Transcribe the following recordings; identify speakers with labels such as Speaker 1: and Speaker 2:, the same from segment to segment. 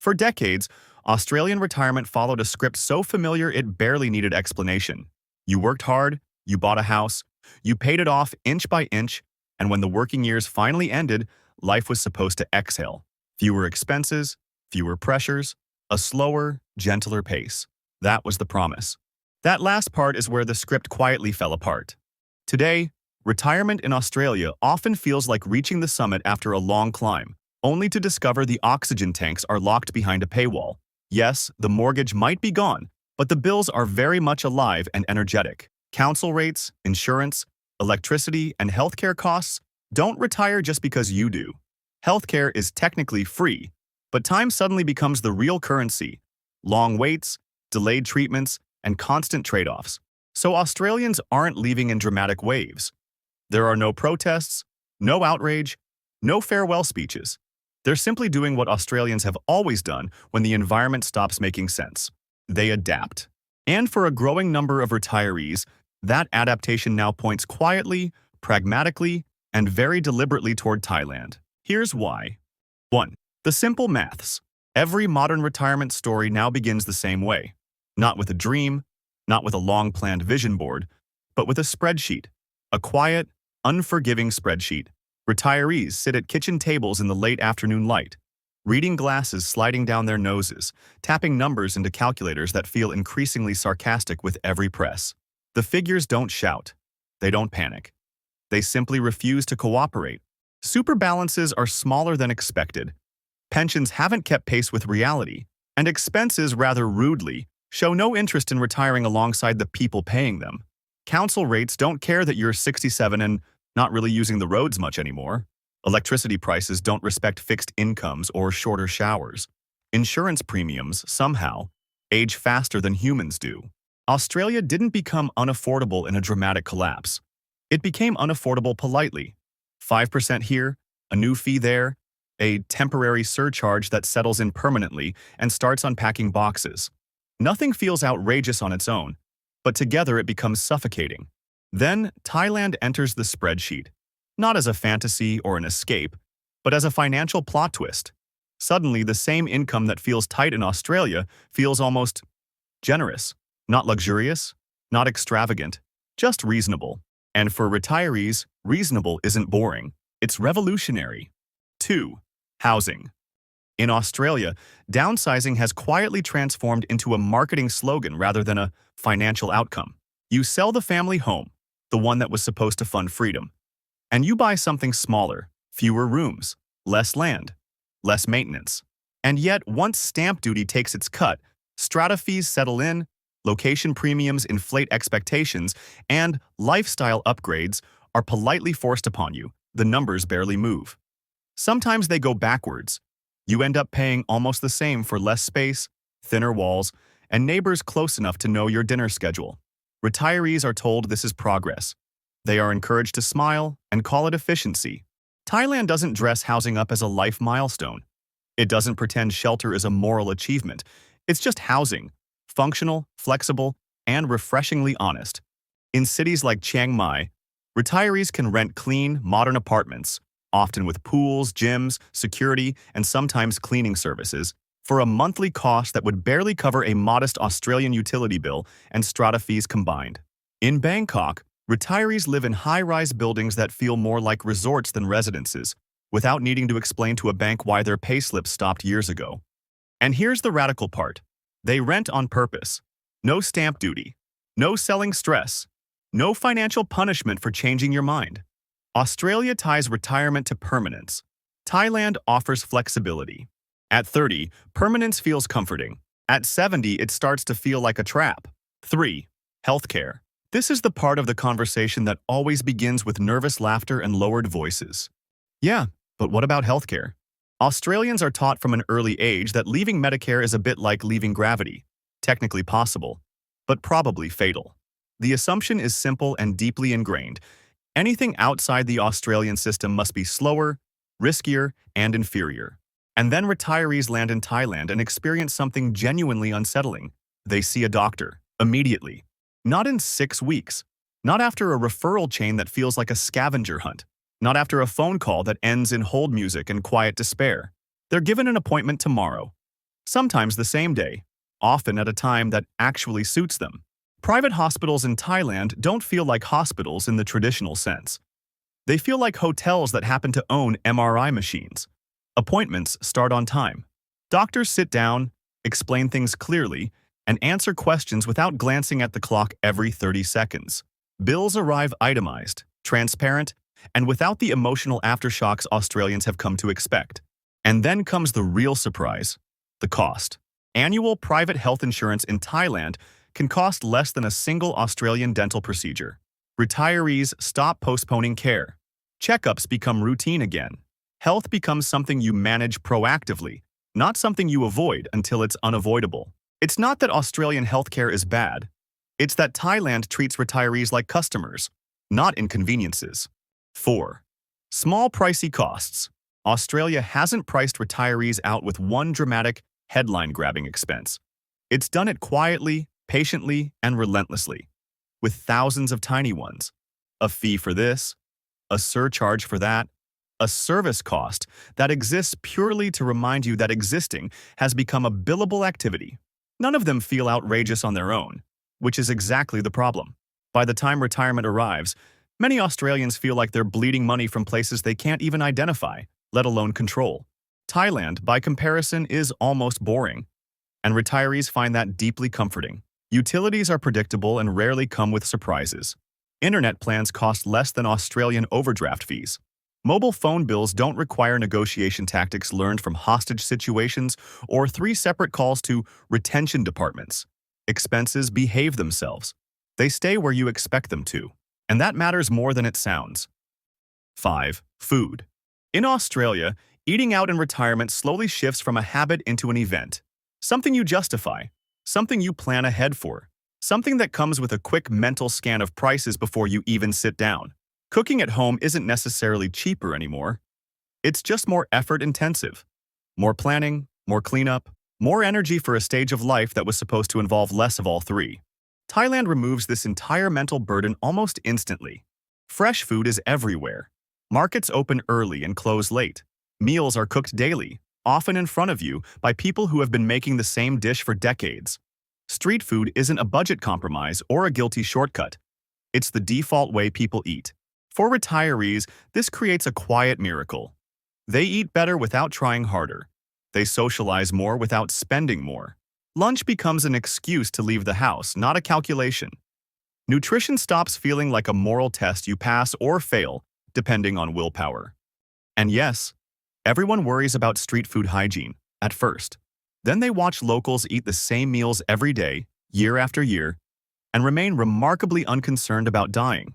Speaker 1: For decades, Australian retirement followed a script so familiar it barely needed explanation. You worked hard, you bought a house, you paid it off inch by inch, and when the working years finally ended, life was supposed to exhale. Fewer expenses, fewer pressures, a slower, gentler pace. That was the promise. That last part is where the script quietly fell apart. Today, retirement in Australia often feels like reaching the summit after a long climb, only to discover the oxygen tanks are locked behind a paywall. Yes, the mortgage might be gone, but the bills are very much alive and energetic. Council rates, insurance, electricity, and healthcare costs don't retire just because you do. Healthcare is technically free, but time suddenly becomes the real currency. Long waits, delayed treatments, and constant trade-offs. So Australians aren't leaving in dramatic waves. There are no protests, no outrage, no farewell speeches. They're simply doing what Australians have always done when the environment stops making sense. They adapt. And for a growing number of retirees, that adaptation now points quietly, pragmatically, and very deliberately toward Thailand. Here's why. 1. The simple maths. Every modern retirement story now begins the same way. Not with a dream, not with a long-planned vision board, but with a spreadsheet. A quiet, unforgiving spreadsheet. Retirees sit at kitchen tables in the late afternoon light, reading glasses sliding down their noses, tapping numbers into calculators that feel increasingly sarcastic with every press. The figures don't shout. They don't panic. They simply refuse to cooperate. Super balances are smaller than expected. Pensions haven't kept pace with reality, and expenses, rather rudely, show no interest in retiring alongside the people paying them. Council rates don't care that you're 67 and not really using the roads much anymore. Electricity prices don't respect fixed incomes or shorter showers. Insurance premiums, somehow, age faster than humans do. Australia didn't become unaffordable in a dramatic collapse. It became unaffordable politely. 5% here, a new fee there, a temporary surcharge that settles in permanently and starts unpacking boxes. Nothing feels outrageous on its own, but together it becomes suffocating. Then, Thailand enters the spreadsheet, not as a fantasy or an escape, but as a financial plot twist. Suddenly, the same income that feels tight in Australia feels almost generous, not luxurious, not extravagant, just reasonable. And for retirees, reasonable isn't boring, it's revolutionary. 2. Housing. In Australia, downsizing has quietly transformed into a marketing slogan rather than a financial outcome. You sell the family home, the one that was supposed to fund freedom, and you buy something smaller, fewer rooms, less land, less maintenance. And yet, once stamp duty takes its cut, strata fees settle in, location premiums inflate expectations, and lifestyle upgrades are politely forced upon you. The numbers barely move. Sometimes they go backwards. You end up paying almost the same for less space, thinner walls, and neighbors close enough to know your dinner schedule. Retirees are told this is progress. They are encouraged to smile and call it efficiency. Thailand doesn't dress housing up as a life milestone. It doesn't pretend shelter is a moral achievement. It's just housing, functional, flexible, and refreshingly honest. In cities like Chiang Mai, retirees can rent clean, modern apartments, often with pools, gyms, security, and sometimes cleaning services, for a monthly cost that would barely cover a modest Australian utility bill and strata fees combined. In Bangkok, retirees live in high-rise buildings that feel more like resorts than residences, without needing to explain to a bank why their payslip stopped years ago. And here's the radical part. They rent on purpose. No stamp duty. No selling stress. No financial punishment for changing your mind. Australia ties retirement to permanence. Thailand offers flexibility. At 30, permanence feels comforting. At 70, it starts to feel like a trap. 3. Healthcare. This is the part of the conversation that always begins with nervous laughter and lowered voices. Yeah, but what about healthcare? Australians are taught from an early age that leaving Medicare is a bit like leaving gravity. Technically possible, but probably fatal. The assumption is simple and deeply ingrained. Anything outside the Australian system must be slower, riskier, and inferior. And then retirees land in Thailand and experience something genuinely unsettling. They see a doctor, immediately. Not in 6 weeks. Not after a referral chain that feels like a scavenger hunt. Not after a phone call that ends in hold music and quiet despair. They're given an appointment tomorrow. sometimes the same day, often at a time that actually suits them. Private hospitals in Thailand don't feel like hospitals in the traditional sense. They feel like hotels that happen to own MRI machines. Appointments start on time. Doctors sit down, explain things clearly, and answer questions without glancing at the clock every 30 seconds. Bills arrive itemized, transparent, and without the emotional aftershocks Australians have come to expect. And then comes the real surprise: the cost. Annual private health insurance in Thailand can cost less than a single Australian dental procedure. Retirees stop postponing care. Checkups become routine again. Health becomes something you manage proactively, not something you avoid until it's unavoidable. It's not that Australian healthcare is bad. It's that Thailand treats retirees like customers, not inconveniences. 4. Small pricey costs. Australia hasn't priced retirees out with one dramatic, headline-grabbing expense. It's done it quietly, patiently, and relentlessly, with thousands of tiny ones. A fee for this, a surcharge for that, a service cost that exists purely to remind you that existing has become a billable activity. None of them feel outrageous on their own, which is exactly the problem. By the time retirement arrives, many Australians feel like they're bleeding money from places they can't even identify, let alone control. Thailand, by comparison, is almost boring, and retirees find that deeply comforting. Utilities are predictable and rarely come with surprises. Internet plans cost less than Australian overdraft fees. Mobile phone bills don't require negotiation tactics learned from hostage situations or 3 separate calls to retention departments. Expenses behave themselves. They stay where you expect them to, and that matters more than it sounds. 5. Food. In Australia, eating out in retirement slowly shifts from a habit into an event. Something you justify, something you plan ahead for, something that comes with a quick mental scan of prices before you even sit down. Cooking at home isn't necessarily cheaper anymore. It's just more effort-intensive. More planning, more cleanup, more energy for a stage of life that was supposed to involve less of all three. Thailand removes this entire mental burden almost instantly. Fresh food is everywhere. Markets open early and close late. Meals are cooked daily, often in front of you by people who have been making the same dish for decades. Street food isn't a budget compromise or a guilty shortcut. It's the default way people eat. For retirees, this creates a quiet miracle. They eat better without trying harder. They socialize more without spending more. Lunch becomes an excuse to leave the house, not a calculation. Nutrition stops feeling like a moral test you pass or fail, depending on willpower. And yes, everyone worries about street food hygiene, at first. Then they watch locals eat the same meals every day, year after year, and remain remarkably unconcerned about dying.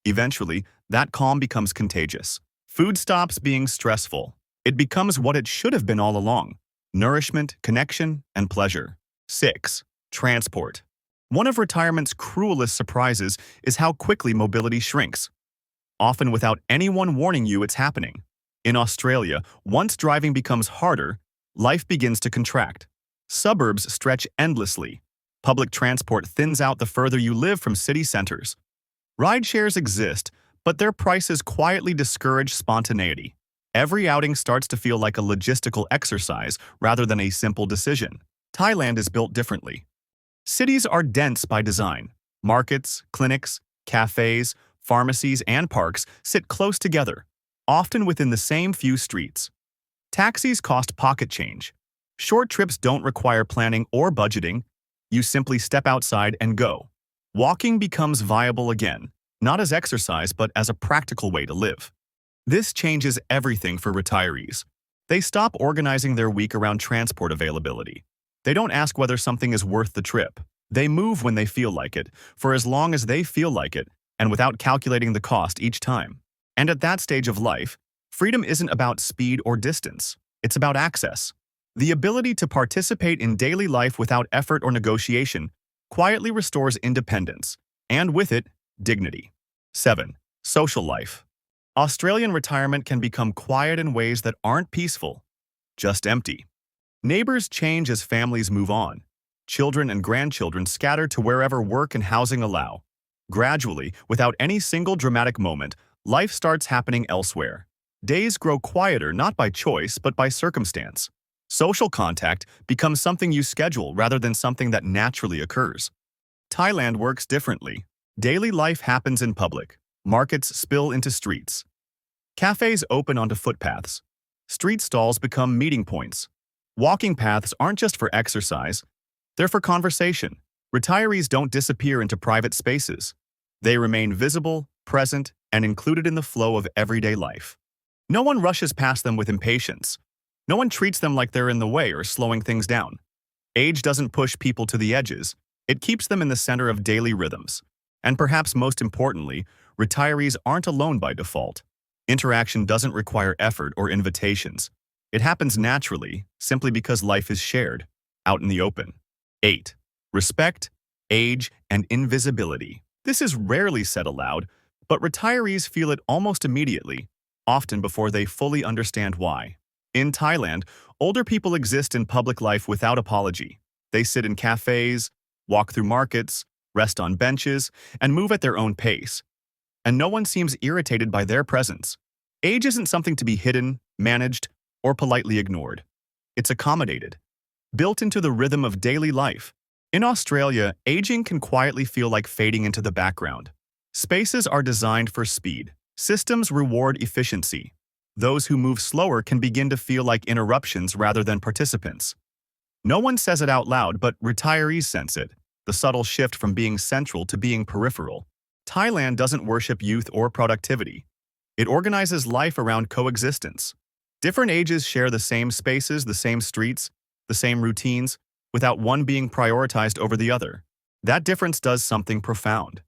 Speaker 1: Eventually, that calm becomes contagious. Food stops being stressful. It becomes what it should have been all along: nourishment, connection, and pleasure. 6. Transport. One of retirement's cruelest surprises is how quickly mobility shrinks, often without anyone warning you it's happening. In Australia, once driving becomes harder, life begins to contract. Suburbs stretch endlessly. Public transport thins out the further you live from city centers. Rideshares exist, but their prices quietly discourage spontaneity. Every outing starts to feel like a logistical exercise rather than a simple decision. Thailand is built differently. Cities are dense by design. Markets, clinics, cafes, pharmacies, and parks sit close together, often within the same few streets. Taxis cost pocket change. Short trips don't require planning or budgeting. You simply step outside and go. Walking becomes viable again, not as exercise but as a practical way to live. This changes everything for retirees. They stop organizing their week around transport availability. They don't ask whether something is worth the trip. They move when they feel like it, for as long as they feel like it, and without calculating the cost each time. And at that stage of life, freedom isn't about speed or distance. It's about access. The ability to participate in daily life without effort or negotiation quietly restores independence, and with it, dignity. 7. Social life. Australian retirement can become quiet in ways that aren't peaceful, just empty. Neighbors change as families move on. Children and grandchildren scatter to wherever work and housing allow. Gradually, without any single dramatic moment, life starts happening elsewhere. Days grow quieter not by choice but by circumstance. Social contact becomes something you schedule rather than something that naturally occurs. Thailand works differently. Daily life happens in public. Markets spill into streets. Cafes open onto footpaths. Street stalls become meeting points. Walking paths aren't just for exercise, they're for conversation. Retirees don't disappear into private spaces. They remain visible, present, and included in the flow of everyday life. No one rushes past them with impatience. No one treats them like they're in the way or slowing things down. Age doesn't push people to the edges. It keeps them in the center of daily rhythms. And perhaps most importantly, retirees aren't alone by default. Interaction doesn't require effort or invitations. It happens naturally, simply because life is shared, out in the open. 8. Respect, age, and invisibility. This is rarely said aloud, but retirees feel it almost immediately, often before they fully understand why. In Thailand, older people exist in public life without apology. They sit in cafes, walk through markets, rest on benches, and move at their own pace. And no one seems irritated by their presence. Age isn't something to be hidden, managed, or politely ignored. It's accommodated, built into the rhythm of daily life. In Australia, aging can quietly feel like fading into the background. Spaces are designed for speed. Systems reward efficiency. Those who move slower can begin to feel like interruptions rather than participants. No one says it out loud, but retirees sense it, the subtle shift from being central to being peripheral. Thailand doesn't worship youth or productivity. It organizes life around coexistence. Different ages share the same spaces, the same streets, the same routines, without one being prioritized over the other. That difference does something profound.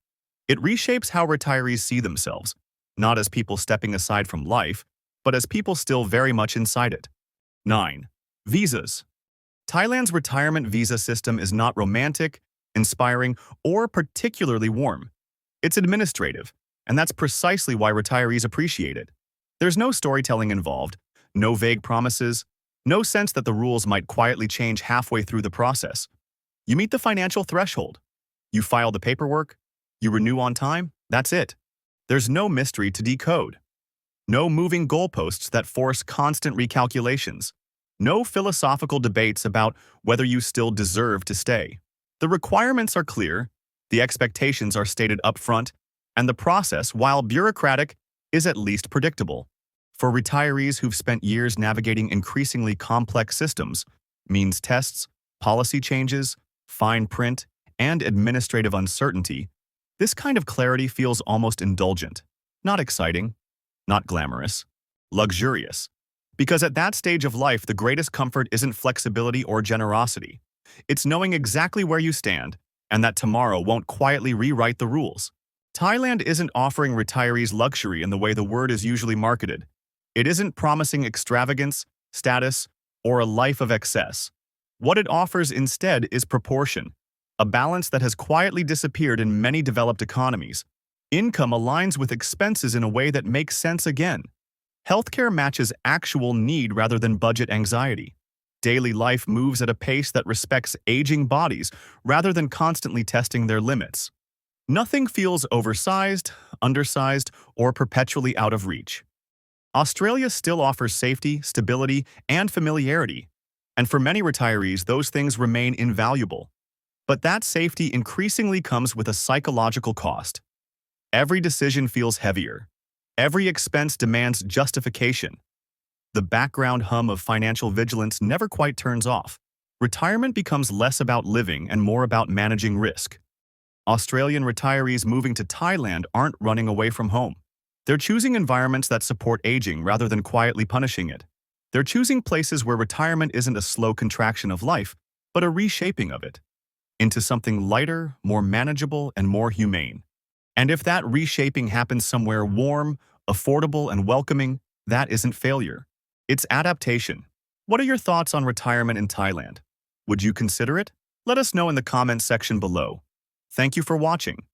Speaker 1: It reshapes how retirees see themselves, not as people stepping aside from life, but as people still very much inside it. 9. Visas. Thailand's retirement visa system is not romantic, inspiring, or particularly warm. It's administrative, and that's precisely why retirees appreciate it. There's no storytelling involved, no vague promises, no sense that the rules might quietly change halfway through the process. You meet the financial threshold. You file the paperwork. You renew on time. That's it. There's no mystery to decode. No moving goalposts that force constant recalculations. No philosophical debates about whether you still deserve to stay. The requirements are clear, the expectations are stated upfront, and the process, while bureaucratic, is at least predictable. For retirees who've spent years navigating increasingly complex systems, means tests, policy changes, fine print, and administrative uncertainty, this kind of clarity feels almost indulgent, not exciting, not glamorous, luxurious. Because at that stage of life, the greatest comfort isn't flexibility or generosity. It's knowing exactly where you stand, and that tomorrow won't quietly rewrite the rules. Thailand isn't offering retirees luxury in the way the word is usually marketed. It isn't promising extravagance, status, or a life of excess. What it offers instead is proportion, a balance that has quietly disappeared in many developed economies. Income aligns with expenses in a way that makes sense again. Healthcare matches actual need rather than budget anxiety. Daily life moves at a pace that respects aging bodies rather than constantly testing their limits. Nothing feels oversized, undersized, or perpetually out of reach. Australia still offers safety, stability, and familiarity, and for many retirees, those things remain invaluable. But that safety increasingly comes with a psychological cost. Every decision feels heavier. Every expense demands justification. The background hum of financial vigilance never quite turns off. Retirement becomes less about living and more about managing risk. Australian retirees moving to Thailand aren't running away from home. They're choosing environments that support aging rather than quietly punishing it. They're choosing places where retirement isn't a slow contraction of life, but a reshaping of it into something lighter, more manageable, and more humane. And if that reshaping happens somewhere warm, affordable, and welcoming, that isn't failure. It's adaptation. What are your thoughts on retirement in Thailand? Would you consider it? Let us know in the comments section below. Thank you for watching.